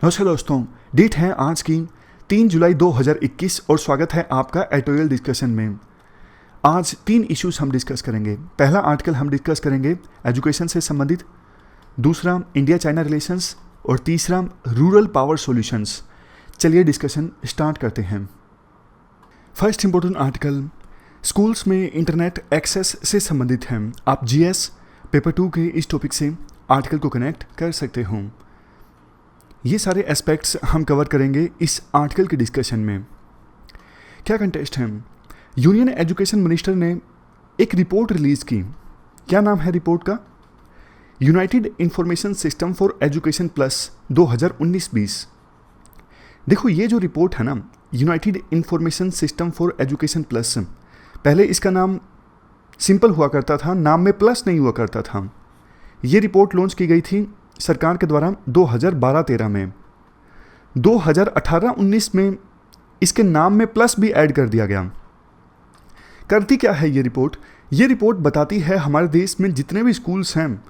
नमस्कार दोस्तों, डेट है आज की 3 जुलाई 2021 और स्वागत है आपका एडिटोरियल डिस्कशन में। आज 3 इश्यूज हम डिस्कस करेंगे। पहला आर्टिकल हम डिस्कस करेंगे एजुकेशन से संबंधित, दूसरा इंडिया चाइना रिलेशंस और तीसरा रूरल पावर सॉल्यूशंस। चलिए डिस्कशन स्टार्ट करते हैं। फर्स्ट इंपॉर्टेंट आर्टिकल स्कूल्स में इंटरनेट एक्सेस से संबंधित है। आप जीएस पेपर 2 के इस टॉपिक से आर्टिकल को कनेक्ट कर सकते हो। ये सारे एस्पेक्ट्स हम कवर करेंगे इस आर्टिकल के डिस्कशन में। क्या कंटेस्ट है? यूनियन एजुकेशन मिनिस्टर ने एक रिपोर्ट रिलीज की। क्या नाम है रिपोर्ट का? United information system for education plus 2019-20। देखो, ये जो रिपोर्ट है ना, United information system for education plus, पहले इसका नाम सिंपल हुआ करता था, नाम में प्लस नहीं हुआ करता था। ये रिपोर्ट लॉन्च की गई थी सरकार के द्वारा 2012-13 में। 2018-19 में इसके नाम में प्लस भी ऐड कर दिया गया। करती क्या है ये रिपोर्ट? ये रिपोर्ट बताती है हमारे देश में जितने भी स्कूल्स हैं,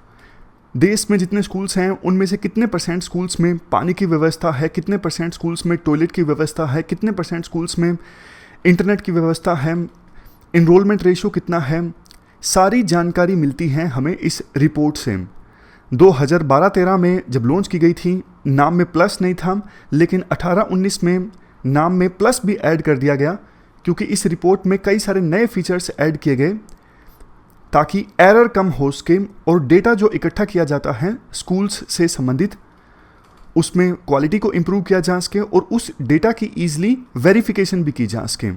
देश में जितने स्कूल्स हैं उनमें से कितने परसेंट स्कूल्स में पानी की व्यवस्था है, कितने परसेंट स्कूल्स में टॉयलेट की व्यवस्था है, कितने परसेंट स्कूल्स में इंटरनेट की व्यवस्था है, इनरोलमेंट रेशियो कितना है। सारी जानकारी मिलती है हमें इस रिपोर्ट से। 2012-13 में जब लॉन्च की गई थी, नाम में प्लस नहीं था, लेकिन 18-19 में नाम में प्लस भी ऐड कर दिया गया, क्योंकि इस रिपोर्ट में कई सारे नए फीचर्स ऐड किए गए ताकि एरर कम हो सके और डेटा जो इकट्ठा किया जाता है स्कूल्स से संबंधित, उसमें क्वालिटी को इम्प्रूव किया जा सके और उस डेटा की ईजिली वेरिफिकेशन भी की जा सके।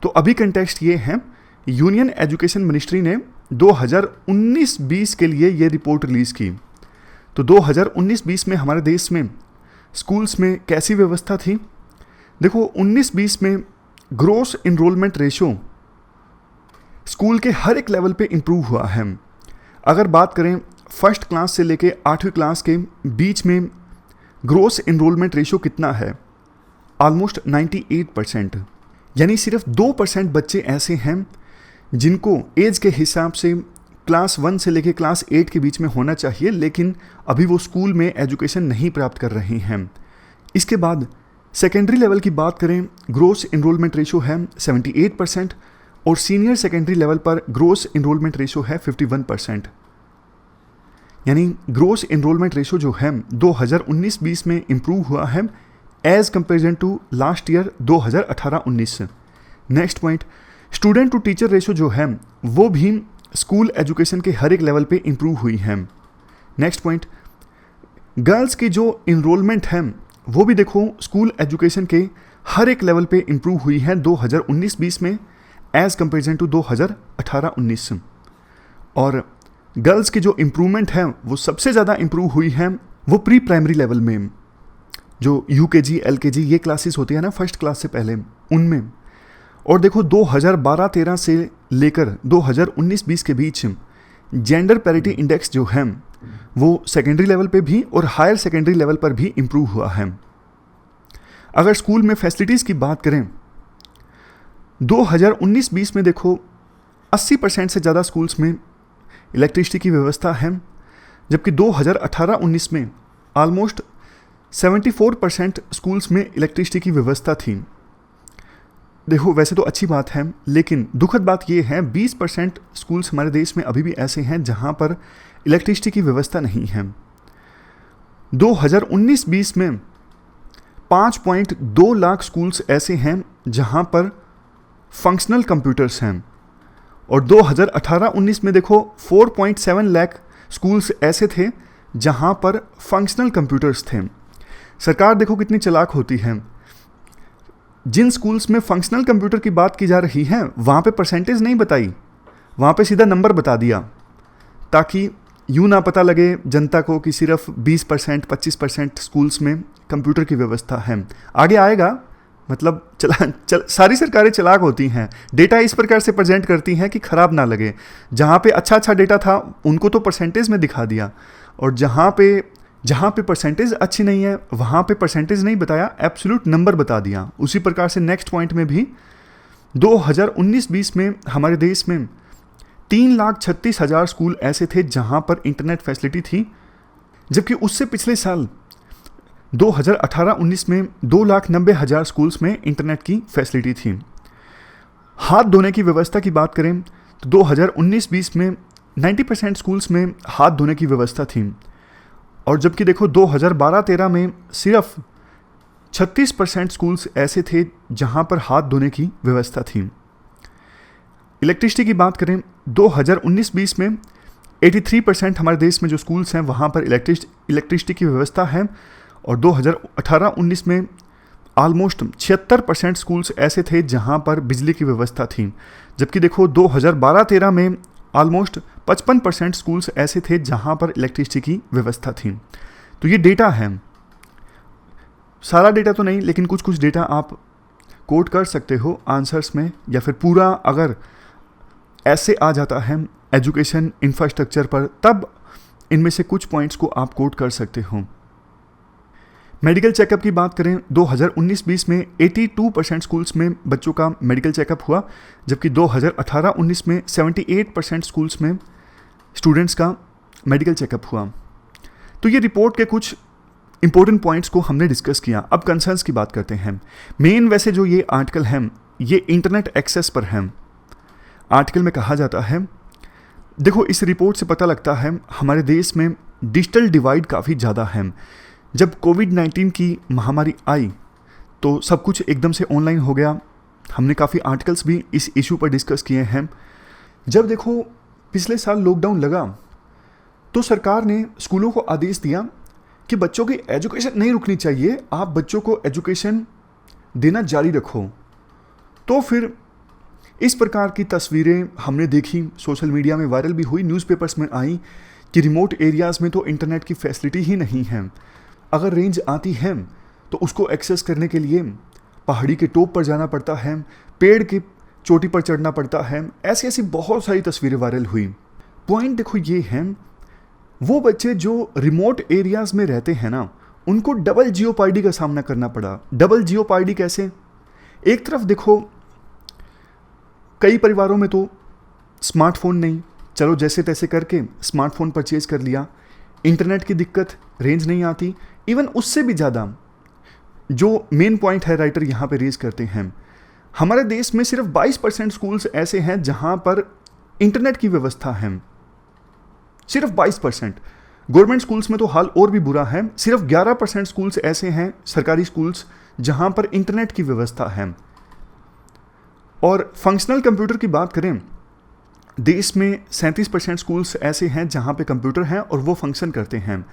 तो अभी कंटेक्स्ट ये है, यूनियन एजुकेशन मिनिस्ट्री ने 2019-20 के लिए ये रिपोर्ट रिलीज़ की। तो 2019-20 में हमारे देश में स्कूल्स में कैसी व्यवस्था थी? देखो, 19-20 में ग्रोस इनरोलमेंट रेशो स्कूल के हर एक लेवल पे इम्प्रूव हुआ है। अगर बात करें फर्स्ट क्लास से लेके 8वीं क्लास के बीच में ग्रोस इनरोलमेंट रेशो कितना है? ऑलमोस्ट 98%। यानी सिर्फ 2% बच्चे ऐसे हैं जिनको एज के हिसाब से क्लास 1 से लेके क्लास 8 के बीच में होना चाहिए, लेकिन अभी वो स्कूल में एजुकेशन नहीं प्राप्त कर रहे हैं। इसके बाद सेकेंडरी लेवल की बात करें, ग्रोस इनरोलमेंट रेशो है 78% और सीनियर सेकेंडरी लेवल पर ग्रोस इनरोलमेंट रेशो है 51%। यानी ग्रोस इनरोलमेंट रेशो जो है 2019-20 में इम्प्रूव हुआ है as comparison to last year 2018-19। Next point, student to teacher ratio जो है वो भी स्कूल एजुकेशन के हर एक लेवल पे इम्प्रूव हुई है। नेक्स्ट पॉइंट, गर्ल्स की जो इनरोलमेंट है वो भी देखो स्कूल एजुकेशन के हर एक लेवल पे इम्प्रूव हुई है 2019-20 में एज कंपेरिजन टू 2018-19। और गर्ल्स की जो इम्प्रूवमेंट है वो सबसे ज़्यादा इम्प्रूव हुई है वो प्री प्राइमरी लेवल में, जो यूकेजी एलकेजी ये क्लासेस होती है ना फर्स्ट क्लास से पहले, उनमें। और देखो 2012-13 से लेकर 2019-20 के बीच जेंडर पैरिटी इंडेक्स जो है वो सेकेंडरी लेवल पे भी और हायर सेकेंडरी लेवल पर भी इम्प्रूव हुआ है। अगर स्कूल में फैसिलिटीज़ की बात करें, 2019-20 में देखो 80% से ज़्यादा स्कूल्स में इलेक्ट्रिसिटी की व्यवस्था है, जबकि 2018-19 में ऑलमोस्ट 74% स्कूल्स में इलेक्ट्रिसिटी की व्यवस्था थी। देखो, वैसे तो अच्छी बात है, लेकिन दुखद बात यह है 20% स्कूल्स हमारे देश में अभी भी ऐसे हैं जहां पर इलेक्ट्रिसिटी की व्यवस्था नहीं है। 2019-20 में 5.2 लाख स्कूल्स ऐसे हैं जहां पर फंक्शनल कंप्यूटर्स हैं और 2018-19 में देखो 4.7 लाख स्कूल्स ऐसे थे जहां पर फंक्शनल कंप्यूटर्स थे। सरकार देखो कितनी चालाक होती है, जिन स्कूल्स में फंक्शनल कंप्यूटर की बात की जा रही है वहाँ पे परसेंटेज नहीं बताई, वहाँ पे सीधा नंबर बता दिया, ताकि यूँ ना पता लगे जनता को कि सिर्फ 20% 25% स्कूल्स में कंप्यूटर की व्यवस्था है। आगे आएगा, मतलब सारी सरकारें चालाक होती हैं, डेटा इस प्रकार से प्रेजेंट करती हैं कि ख़राब ना लगे। जहाँ पे अच्छा डेटा था उनको तो परसेंटेज में दिखा दिया, और जहाँ पे परसेंटेज अच्छी नहीं है वहाँ पे परसेंटेज नहीं बताया, एब्सोल्यूट नंबर बता दिया। उसी प्रकार से नेक्स्ट पॉइंट में भी 2019-20 में हमारे देश में 3,36,000 स्कूल ऐसे थे जहाँ पर इंटरनेट फैसिलिटी थी, जबकि उससे पिछले साल 2018-19 में 2,90,000 स्कूल्स में इंटरनेट की फैसिलिटी थी। हाथ धोने की व्यवस्था की बात करें तो 2019-20 में 90% स्कूल्स में हाथ धोने की व्यवस्था थी, और जबकि देखो 2012-13 में सिर्फ 36% स्कूल्स ऐसे थे जहां पर हाथ धोने की व्यवस्था थी। इलेक्ट्रिसिटी की बात करें 2019-20 में 83% हमारे देश में जो स्कूल्स हैं वहाँ पर इलेक्ट्रिसिटी की व्यवस्था है, और 2018-19 में ऑलमोस्ट 76% स्कूल्स ऐसे थे जहाँ पर बिजली की व्यवस्था थी, जबकि देखो 2012-13 में ऑलमोस्ट 55% स्कूल्स ऐसे थे जहाँ पर इलेक्ट्रिसिटी की व्यवस्था थी। तो ये डेटा है, सारा डेटा तो नहीं लेकिन कुछ कुछ डेटा आप कोट कर सकते हो आंसर्स में, या फिर पूरा अगर ऐसे आ जाता है एजुकेशन इंफ्रास्ट्रक्चर पर तब इनमें से कुछ पॉइंट्स को आप कोट कर सकते हो। मेडिकल चेकअप की बात करें 2019-20 में 82% स्कूल्स में बच्चों का मेडिकल चेकअप हुआ, जबकि 2018-19 में 78% स्कूल्स में स्टूडेंट्स का मेडिकल चेकअप हुआ। तो ये रिपोर्ट के कुछ इंपॉर्टेंट पॉइंट्स को हमने डिस्कस किया। अब कंसर्न्स की बात करते हैं। मेन वैसे जो ये आर्टिकल है ये इंटरनेट एक्सेस पर है। आर्टिकल में कहा जाता है, देखो इस रिपोर्ट से पता लगता है हमारे देश में डिजिटल डिवाइड काफ़ी ज़्यादा है। जब कोविड-19 की महामारी आई तो सब कुछ एकदम से ऑनलाइन हो गया। हमने काफ़ी आर्टिकल्स भी इस इशू पर डिस्कस किए हैं। जब देखो पिछले साल लॉकडाउन लगा तो सरकार ने स्कूलों को आदेश दिया कि बच्चों की एजुकेशन नहीं रुकनी चाहिए, आप बच्चों को एजुकेशन देना जारी रखो। तो फिर इस प्रकार की तस्वीरें हमने देखी, सोशल मीडिया में वायरल भी हुई, न्यूज़पेपर्स में आई कि रिमोट एरियाज़ में तो इंटरनेट की फैसिलिटी ही नहीं है। अगर रेंज आती है तो उसको एक्सेस करने के लिए पहाड़ी के टॉप पर जाना पड़ता है, पेड़ की चोटी पर चढ़ना पड़ता है। ऐसी ऐसी बहुत सारी तस्वीरें वायरल हुई। पॉइंट देखो ये है, वो बच्चे जो रिमोट एरियाज़ में रहते हैं ना, उनको डबल जियोपार्डी का सामना करना पड़ा। डबल जियोपार्डी कैसे? एक तरफ देखो कई परिवारों में तो स्मार्टफोन नहीं, चलो जैसे तैसे करके स्मार्टफोन परचेज कर लिया, इंटरनेट की दिक्कत, रेंज नहीं आती। इवन उससे भी ज़्यादा जो मेन पॉइंट है राइटर यहाँ पे रेज करते हैं, हमारे देश में सिर्फ 22% स्कूल्स ऐसे हैं जहाँ पर इंटरनेट की व्यवस्था है। सिर्फ 22%। गवर्नमेंट स्कूल्स में तो हाल और भी बुरा है, सिर्फ 11% स्कूल्स ऐसे हैं सरकारी स्कूल्स जहाँ पर इंटरनेट की व्यवस्था है। और फंक्शनल कंप्यूटर की बात करें, देश में 37% स्कूल्स ऐसे हैं जहां पे कंप्यूटर हैं और वो फंक्शन करते हैं,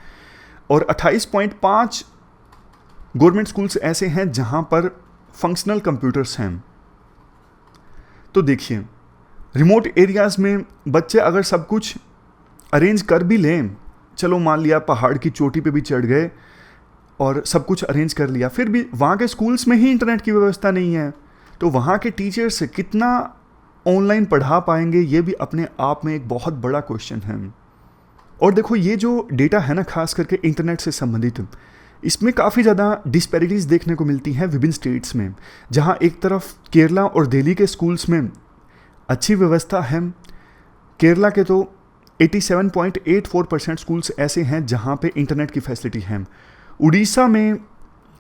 और 28.5 गवर्नमेंट स्कूल्स ऐसे हैं जहां पर फंक्शनल कंप्यूटर्स हैं। तो देखिए, रिमोट एरियाज़ में बच्चे अगर सब कुछ अरेंज कर भी लें, चलो मान लिया पहाड़ की चोटी पे भी चढ़ गए और सब कुछ अरेंज कर लिया, फिर भी वहाँ के स्कूल्स में ही इंटरनेट की व्यवस्था नहीं है, तो वहाँ के टीचर्स कितना ऑनलाइन पढ़ा पाएंगे, ये भी अपने आप में एक बहुत बड़ा क्वेश्चन है। और देखो ये जो डेटा है ना, खास करके इंटरनेट से संबंधित, इसमें काफ़ी ज़्यादा डिस्पैरिटीज़ देखने को मिलती हैं विभिन्न स्टेट्स में। जहाँ एक तरफ केरला और दिल्ली के स्कूल्स में अच्छी व्यवस्था है, केरला के तो 87.84% स्कूल्स ऐसे हैं जहाँ पे इंटरनेट की फैसिलिटी है। उड़ीसा में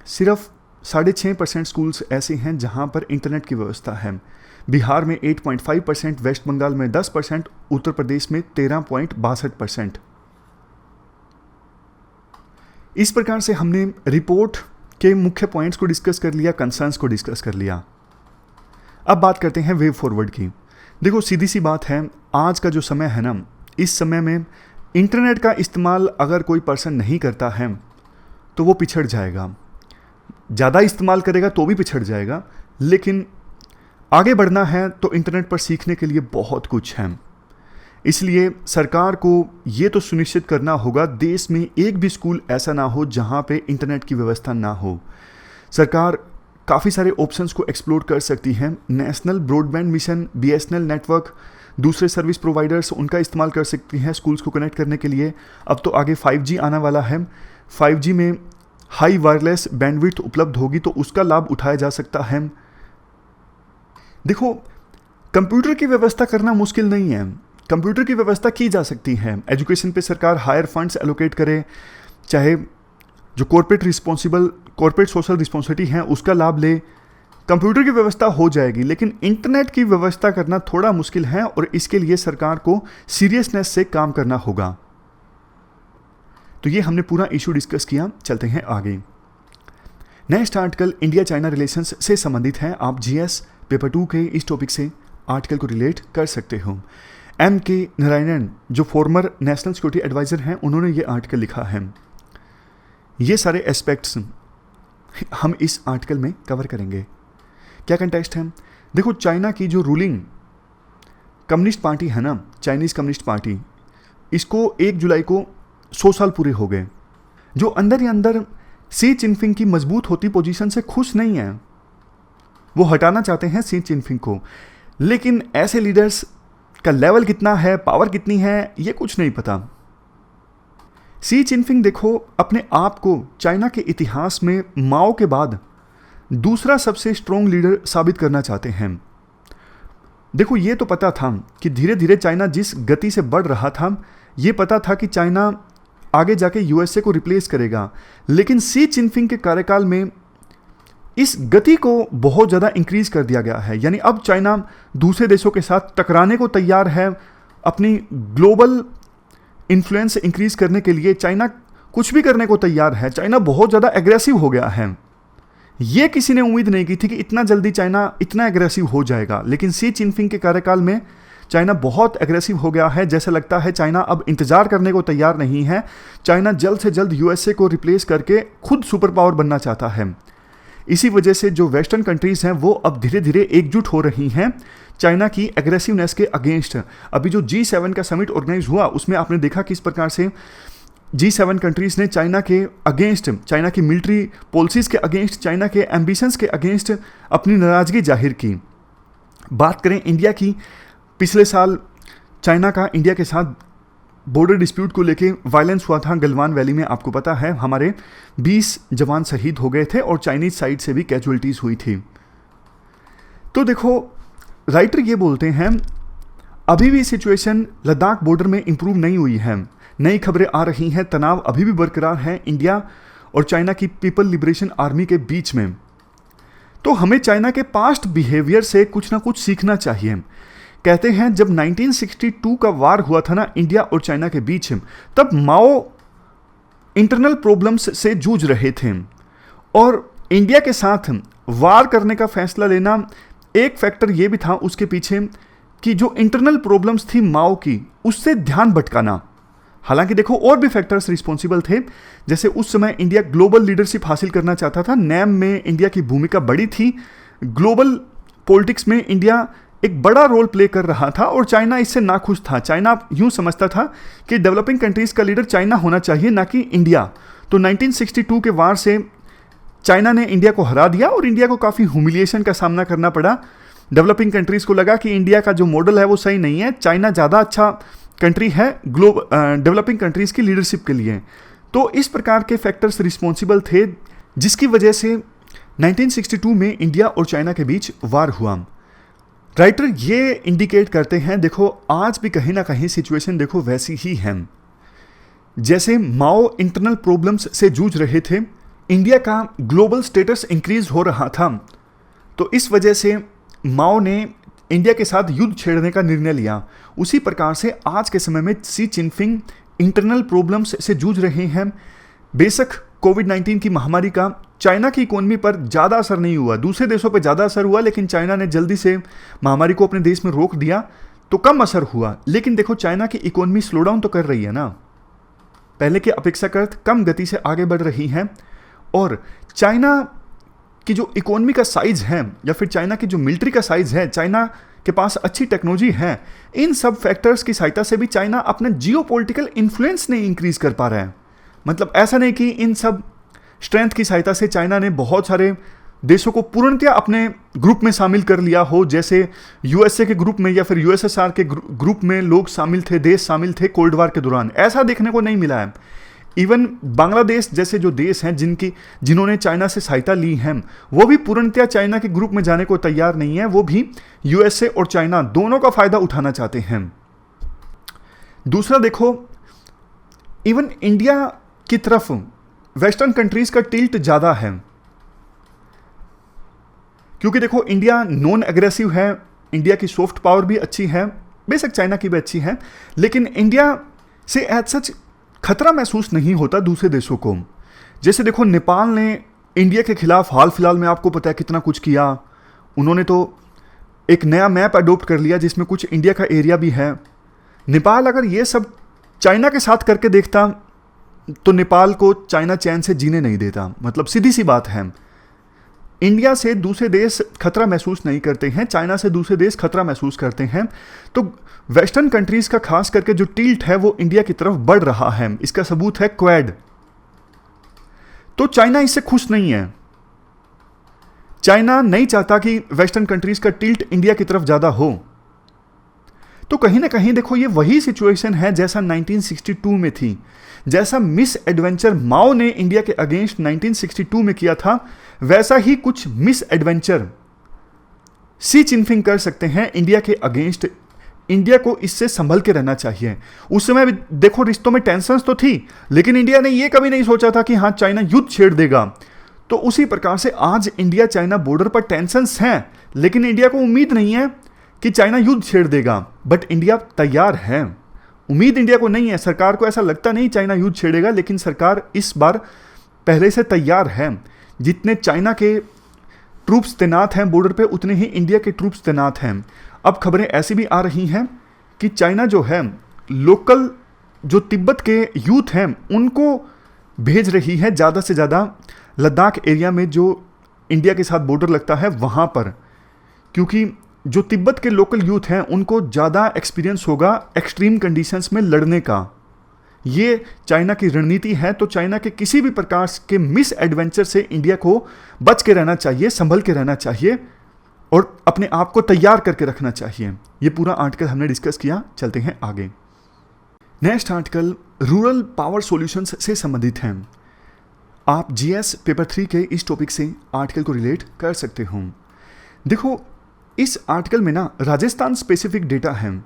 सिर्फ 6.5% स्कूल्स ऐसे हैं जहाँ पर इंटरनेट की व्यवस्था है। बिहार में 8.5%, वेस्ट बंगाल में 10%, उत्तर प्रदेश में 13.62%। इस प्रकार से हमने रिपोर्ट के मुख्य पॉइंट्स को डिस्कस कर लिया, कंसर्न्स को डिस्कस कर लिया। अब बात करते हैं वे फॉरवर्ड की। देखो सीधी सी बात है, आज का जो समय है ना, इस समय में इंटरनेट का इस्तेमाल अगर कोई पर्सन नहीं करता है तो वो पिछड़ जाएगा। ज़्यादा इस्तेमाल करेगा तो भी पिछड़ जाएगा, लेकिन आगे बढ़ना है तो इंटरनेट पर सीखने के लिए बहुत कुछ है। इसलिए सरकार को ये तो सुनिश्चित करना होगा देश में एक भी स्कूल ऐसा ना हो जहाँ पे इंटरनेट की व्यवस्था ना हो। सरकार काफ़ी सारे ऑप्शंस को एक्सप्लोर कर सकती है। National broadband mission, BSNL network, दूसरे सर्विस प्रोवाइडर्स उनका इस्तेमाल कर सकती हैं स्कूल्स को कनेक्ट करने के लिए। अब तो आगे 5G आने वाला है, 5G में हाई वायरलेस बैंडविड्थ उपलब्ध होगी तो उसका लाभ उठाया जा सकता है। देखो कंप्यूटर की व्यवस्था करना मुश्किल नहीं है, कंप्यूटर की व्यवस्था की जा सकती है। एजुकेशन पे सरकार हायर फंड्स एलोकेट करे, चाहे जो कॉर्पोरेट सोशल रिस्पॉन्सिबिलिटी है उसका लाभ ले, कंप्यूटर की व्यवस्था हो जाएगी, लेकिन इंटरनेट की व्यवस्था करना थोड़ा मुश्किल है और इसके लिए सरकार को सीरियसनेस से काम करना होगा। तो ये हमने पूरा इशू डिस्कस किया, चलते हैं आगे। Next article India China relations से संबंधित है। आप जीएस पेपर 2 के इस टॉपिक से आर्टिकल को रिलेट कर सकते हो। M.K. नारायणन जो फॉर्मर नेशनल सिक्योरिटी एडवाइजर हैं, उन्होंने ये आर्टिकल लिखा है। ये सारे एस्पेक्ट्स हम इस आर्टिकल में कवर करेंगे। क्या कंटेक्स्ट है? देखो, चाइना की जो रूलिंग कम्युनिस्ट पार्टी है ना, चाइनीज़ कम्युनिस्ट पार्टी, इसको 1 जुलाई को 100 साल पूरे हो गए। जो अंदर ही अंदर शी चिनफिंग की मजबूत होती पोजीशन से खुश नहीं है, वो हटाना चाहते हैं शी चिनफिंग को, लेकिन ऐसे लीडर्स का लेवल कितना है, पावर कितनी है, ये कुछ नहीं पता। शी चिनफिंग देखो अपने आप को चाइना के इतिहास में माओ के बाद दूसरा सबसे स्ट्रॉन्ग लीडर साबित करना चाहते हैं। देखो, ये तो पता था कि धीरे धीरे चाइना जिस गति से बढ़ रहा था, ये पता था कि चाइना आगे जाके यूएसए को रिप्लेस करेगा, लेकिन शी चिनफिंग के कार्यकाल में इस गति को बहुत ज़्यादा इंक्रीज कर दिया गया है। यानी अब चाइना दूसरे देशों के साथ टकराने को तैयार है। अपनी ग्लोबल इन्फ्लुएंस इंक्रीज करने के लिए चाइना कुछ भी करने को तैयार है। चाइना बहुत ज़्यादा एग्रेसिव हो गया है। ये किसी ने उम्मीद नहीं की थी कि इतना जल्दी चाइना इतना एग्रेसिव हो जाएगा, लेकिन शी चिनफिंग के कार्यकाल में चाइना बहुत एग्रेसिव हो गया है। जैसे लगता है चाइना अब इंतजार करने को तैयार नहीं है। चाइना जल्द से जल्द यूएसए को रिप्लेस करके खुद सुपर पावर बनना चाहता है। इसी वजह से जो वेस्टर्न कंट्रीज हैं वो अब धीरे धीरे एकजुट हो रही हैं चाइना की एग्रेसिवनेस के अगेंस्ट। अभी जो G7 का समिट ऑर्गेनाइज हुआ, उसमें आपने देखा किस प्रकार से G7 कंट्रीज ने चाइना के अगेंस्ट, चाइना की मिलिट्री पॉलिसीज के अगेंस्ट, चाइना के एम्बिशंस के अगेंस्ट अपनी नाराजगी जाहिर की। बात करें इंडिया की, पिछले साल चाइना का इंडिया के साथ बॉर्डर डिस्प्यूट को लेके वायलेंस हुआ था गलवान वैली में। आपको पता है हमारे 20 जवान शहीद हो गए थे और चाइनीज साइड से भी कैजुअलिटीज हुई थी। तो देखो, राइटर ये बोलते हैं अभी भी सिचुएशन लद्दाख बॉर्डर में इंप्रूव नहीं हुई है। नई खबरें आ रही हैं, तनाव अभी भी बरकरार है इंडिया और चाइना की पीपल लिबरेशन आर्मी के बीच में। तो हमें चाइना के पास्ट बिहेवियर से कुछ ना कुछ सीखना चाहिए। कहते हैं जब 1962 का वार हुआ था ना इंडिया और चाइना के बीच, तब माओ इंटरनल प्रॉब्लम्स से जूझ रहे थे और इंडिया के साथ वार करने का फैसला लेना एक फैक्टर ये भी था उसके पीछे कि जो इंटरनल प्रॉब्लम्स थी माओ की, उससे ध्यान भटकाना। हालांकि देखो और भी फैक्टर्स रिस्पॉन्सिबल थे, जैसे उस समय इंडिया ग्लोबल लीडरशिप हासिल करना चाहता था। नैम में इंडिया की भूमिका बड़ी थी, ग्लोबल पॉलिटिक्स में इंडिया एक बड़ा रोल प्ले कर रहा था और चाइना इससे नाखुश था। चाइना यूं समझता था कि डेवलपिंग कंट्रीज का लीडर चाइना होना चाहिए, ना कि इंडिया। तो 1962 के वार से चाइना ने इंडिया को हरा दिया और इंडिया को काफ़ी ह्यूमिलिएशन का सामना करना पड़ा। डेवलपिंग कंट्रीज को लगा कि इंडिया का जो मॉडल है वो सही नहीं है, चाइना ज़्यादा अच्छा कंट्री है डेवलपिंग कंट्रीज की लीडरशिप के लिए। तो इस प्रकार के फैक्टर्स रिस्पॉन्सिबल थे जिसकी वजह से 1962 में इंडिया और चाइना के बीच वार हुआ। राइटर ये इंडिकेट करते हैं, देखो आज भी कहीं ना कहीं सिचुएशन देखो वैसी ही है। जैसे माओ इंटरनल प्रॉब्लम्स से जूझ रहे थे, इंडिया का ग्लोबल स्टेटस इंक्रीज हो रहा था, तो इस वजह से माओ ने इंडिया के साथ युद्ध छेड़ने का निर्णय लिया। उसी प्रकार से आज के समय में शी चिनफिंग इंटरनल प्रॉब्लम्स से जूझ रहे हैं। बेशक कोविड-19 की महामारी का चाइना की इकोनॉमी पर ज़्यादा असर नहीं हुआ, दूसरे देशों पर ज़्यादा असर हुआ, लेकिन चाइना ने जल्दी से महामारी को अपने देश में रोक दिया तो कम असर हुआ। लेकिन देखो चाइना की इकोनॉमी स्लो डाउन तो कर रही है ना, पहले के अपेक्षाकृत कम गति से आगे बढ़ रही है। और चाइना की जो इकोनॉमी का साइज है या फिर चाइना की जो मिलिट्री का साइज है, चाइना के पास अच्छी टेक्नोलॉजी है, इन सब फैक्टर्स की सहायता से भी चाइना अपना जियोपॉलिटिकल इन्फ्लुएंस नहीं इंक्रीज कर पा रहा है। मतलब ऐसा नहीं कि इन सब स्ट्रेंथ की सहायता से चाइना ने बहुत सारे देशों को पूर्णतया अपने ग्रुप में शामिल कर लिया हो, जैसे यूएसए के ग्रुप में या फिर यूएसएसआर के ग्रुप में लोग शामिल थे, देश शामिल थे कोल्ड वार के दौरान। ऐसा देखने को नहीं मिला है। इवन बांग्लादेश जैसे जो देश हैं जिन्होंने चाइना से सहायता ली है, वो भी पूर्णतया चाइना के ग्रुप में जाने को तैयार नहीं है। वो भी यूएसए और चाइना दोनों का फायदा उठाना चाहते हैं। दूसरा देखो, इवन इंडिया की तरफ वेस्टर्न कंट्रीज का टिल्ट ज़्यादा है, क्योंकि देखो इंडिया नॉन एग्रेसिव है, इंडिया की सॉफ्ट पावर भी अच्छी है, बेशक चाइना की भी अच्छी है, लेकिन इंडिया से एज सच खतरा महसूस नहीं होता दूसरे देशों को। जैसे देखो नेपाल ने इंडिया के खिलाफ हाल फिलहाल में आपको पता है कितना कुछ किया, उन्होंने तो एक नया मैप अडोप्ट कर लिया जिसमें कुछ इंडिया का एरिया भी है। नेपाल अगर ये सब चाइना के साथ करके देखता तो नेपाल को चाइना चैन से जीने नहीं देता। मतलब सीधी सी बात है, इंडिया से दूसरे देश खतरा महसूस नहीं करते हैं, चाइना से दूसरे देश खतरा महसूस करते हैं। तो वेस्टर्न कंट्रीज का खास करके जो टिल्ट है वो इंडिया की तरफ बढ़ रहा है। इसका सबूत है क्वाड। तो चाइना इससे खुश नहीं है, चाइना नहीं चाहता कि वेस्टर्न कंट्रीज का टिल्ट इंडिया की तरफ ज्यादा हो। तो कहीं ना कहीं देखो ये वही सिचुएशन है जैसा 1962 में थी, जैसा मिस एडवेंचर माओ ने इंडिया के अगेंस्ट 1962 में किया था, वैसा ही कुछ मिस एडवेंचर शी चिनफिंग कर सकते हैं इंडिया के अगेंस्ट। इंडिया को इससे संभल के रहना चाहिए। उस समय भी देखो रिश्तों में टेंशंस तो थी, लेकिन इंडिया ने ये कभी नहीं सोचा था कि हाँ चाइना युद्ध छेड़ देगा। तो उसी प्रकार से आज इंडिया चाइना बॉर्डर पर टेंशंस हैं, लेकिन इंडिया को उम्मीद नहीं है कि चाइना युद्ध छेड़ देगा, बट इंडिया तैयार है। उम्मीद इंडिया को नहीं है, सरकार को ऐसा लगता नहीं चाइना युद्ध छेड़ेगा, लेकिन सरकार इस बार पहले से तैयार है। जितने चाइना के ट्रूप्स तैनात हैं बॉर्डर पे, उतने ही इंडिया के ट्रूप्स तैनात हैं। अब खबरें ऐसी भी आ रही हैं कि चाइना जो है लोकल जो तिब्बत के यूथ हैं उनको भेज रही है ज़्यादा से ज़्यादा लद्दाख एरिया में जो इंडिया के साथ बॉर्डर लगता है वहाँ पर, क्योंकि जो तिब्बत के लोकल यूथ हैं उनको ज़्यादा एक्सपीरियंस होगा एक्सट्रीम कंडीशंस में लड़ने का। ये चाइना की रणनीति है। तो चाइना के किसी भी प्रकार के मिस एडवेंचर से इंडिया को बच के रहना चाहिए, संभल के रहना चाहिए और अपने आप को तैयार करके रखना चाहिए। ये पूरा आर्टिकल हमने डिस्कस किया, चलते हैं आगे। Next article rural power solutions से संबंधित है। आप जीएस पेपर 3 के इस टॉपिक से आर्टिकल को रिलेट कर सकते हो। देखो इस आर्टिकल में ना राजस्थान स्पेसिफिक डेटा है,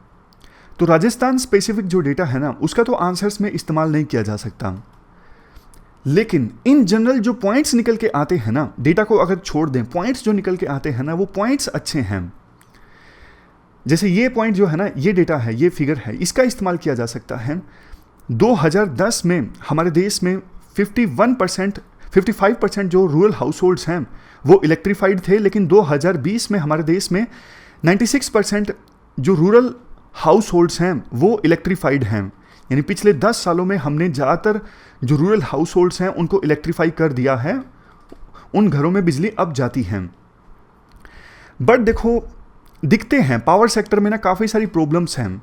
तो राजस्थान स्पेसिफिक जो डेटा है ना उसका तो आंसर्स में इस्तेमाल नहीं किया जा सकता, लेकिन इन जनरल जो पॉइंट्स निकल के आते हैं ना, डेटा को अगर छोड़ दें, पॉइंट्स जो निकल के आते हैं ना वो पॉइंट्स अच्छे हैं। जैसे ये पॉइंट जो है ना, ये डेटा है, ये फिगर है, इसका इस्तेमाल किया जा सकता है। 2010 में हमारे देश में 55% जो रूरल हाउस होल्ड्स हैं वो इलेक्ट्रीफाइड थे, लेकिन 2020 में हमारे देश में 96% जो रूरल हाउस होल्ड्स हैं वो इलेक्ट्रीफाइड हैं। यानी पिछले 10 सालों में हमने ज़्यादातर जो रूरल हाउस होल्ड्स हैं उनको इलेक्ट्रीफाई कर दिया है, उन घरों में बिजली अब जाती है। बट देखो दिखते हैं पावर सेक्टर में ना काफ़ी सारी प्रॉब्लम्स हैं।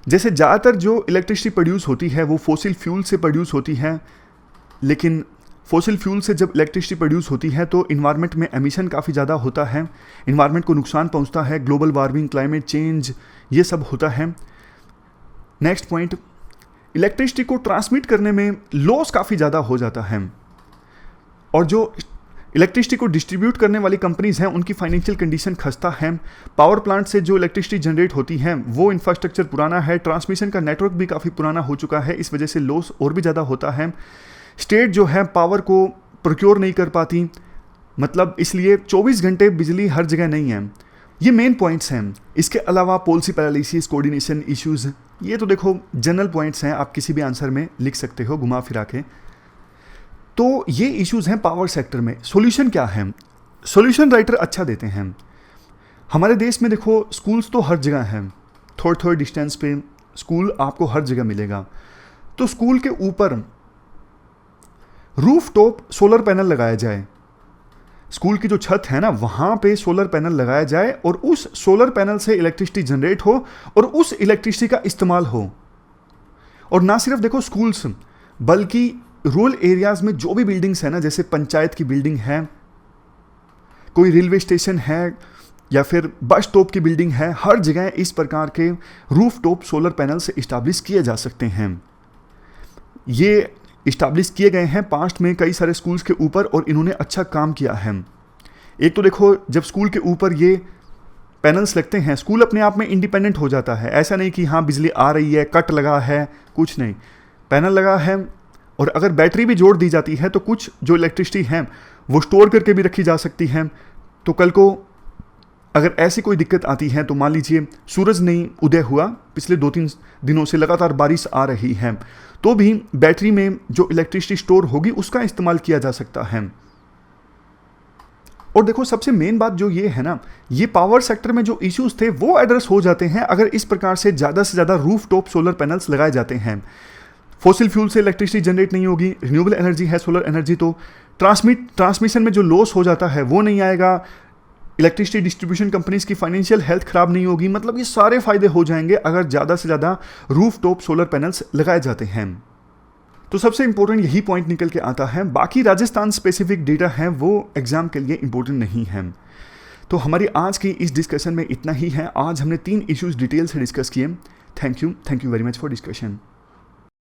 जैसे ज़्यादातर जो इलेक्ट्रिसिटी प्रोड्यूस होती है वो फॉसिल फ्यूल से प्रोड्यूस होती है, लेकिन फॉसिल फ्यूल से जब इलेक्ट्रिसिटी प्रोड्यूस होती है तो इन्वायरमेंट में एमिशन काफ़ी ज़्यादा होता है, इन्वायरमेंट को नुकसान पहुंचता है, ग्लोबल वार्मिंग, क्लाइमेट चेंज, ये सब होता है। नेक्स्ट पॉइंट, इलेक्ट्रिसिटी को ट्रांसमिट करने में लॉस काफ़ी ज़्यादा हो जाता है, और जो इलेक्ट्रिसिटी को डिस्ट्रीब्यूट करने वाली कंपनीज हैं उनकी फाइनेंशियल कंडीशन खस्ता है। पावर प्लांट से जो इलेक्ट्रिसिटी जनरेट होती है वो इंफ्रास्ट्रक्चर पुराना है, ट्रांसमिशन का नेटवर्क भी काफ़ी पुराना हो चुका है, इस वजह से लॉस और भी ज़्यादा होता है। स्टेट जो है पावर को प्रोक्योर नहीं कर पाती, मतलब इसलिए 24 घंटे बिजली हर जगह नहीं है। ये मेन पॉइंट्स हैं। इसके अलावा पॉलिसी पैरालिसिस, कोऑर्डिनेशन इश्यूज़, ये तो देखो जनरल पॉइंट्स हैं, आप किसी भी आंसर में लिख सकते हो घुमा फिरा के। तो ये इश्यूज़ हैं पावर सेक्टर में। सॉल्यूशन क्या है? सॉल्यूशन राइटर अच्छा देते हैं। हमारे देश में देखो स्कूल्स तो हर जगह हैं, थोड़े डिस्टेंस पे स्कूल आपको हर जगह मिलेगा। तो स्कूल के ऊपर रूफ टॉप सोलर पैनल लगाया जाए, स्कूल की जो छत है ना वहाँ पे सोलर पैनल लगाया जाए और उस सोलर पैनल से इलेक्ट्रिसिटी जनरेट हो और उस इलेक्ट्रिसिटी का इस्तेमाल हो। और ना सिर्फ देखो स्कूल्स, बल्कि रूरल एरियाज में जो भी बिल्डिंग्स है ना, जैसे पंचायत की बिल्डिंग है, कोई रेलवे स्टेशन है या फिर बस स्टॉप की बिल्डिंग है, हर जगह इस प्रकार के रूफ टॉप सोलर पैनल से इस्टेब्लिश किए जा सकते हैं। ये इस्टेब्लिश किए गए हैं पास्ट में कई सारे स्कूल्स के ऊपर और इन्होंने अच्छा काम किया है। एक तो देखो जब स्कूल के ऊपर ये पैनल्स लगते हैं स्कूल अपने आप में इंडिपेंडेंट हो जाता है। ऐसा नहीं कि हाँ बिजली आ रही है, कट लगा है, कुछ नहीं, पैनल लगा है, और अगर बैटरी भी जोड़ दी जाती है तो कुछ जो इलेक्ट्रिसिटी है वो स्टोर करके भी रखी जा सकती है। तो कल को अगर ऐसी कोई दिक्कत आती है, तो मान लीजिए सूरज नहीं उदय हुआ, पिछले 2-3 दिनों से लगातार बारिश आ रही है, तो भी बैटरी में जो इलेक्ट्रिसिटी स्टोर होगी उसका इस्तेमाल किया जा सकता है। और देखो सबसे मेन बात जो ये है ना, ये पावर सेक्टर में जो इश्यूज थे वो एड्रेस हो जाते हैं अगर इस प्रकार से ज़्यादा रूफ टॉप सोलर पैनल्स लगाए जाते हैं। फॉसिल फ्यूल से इलेक्ट्रिसिटी जनरेट नहीं होगी, रिन्यूएबल एनर्जी है सोलर एनर्जी, तो ट्रांसमिशन में जो लॉस हो जाता है वो नहीं आएगा, इलेक्ट्रिसिटी डिस्ट्रीब्यूशन कंपनीज की फाइनेंशियल हेल्थ खराब नहीं होगी। मतलब ये सारे फायदे हो जाएंगे अगर ज़्यादा से ज़्यादा रूफ टॉप सोलर पैनल्स लगाए जाते हैं। तो सबसे इंपॉर्टेंट यही पॉइंट निकल के आता है। बाकी राजस्थान स्पेसिफिक डेटा है वो एग्जाम के लिए इंपॉर्टेंट नहीं है। तो हमारी आज की इस डिस्कशन में इतना ही है। आज हमने 3 इश्यूज डिटेल से डिस्कस किए। Thank you very much for discussion.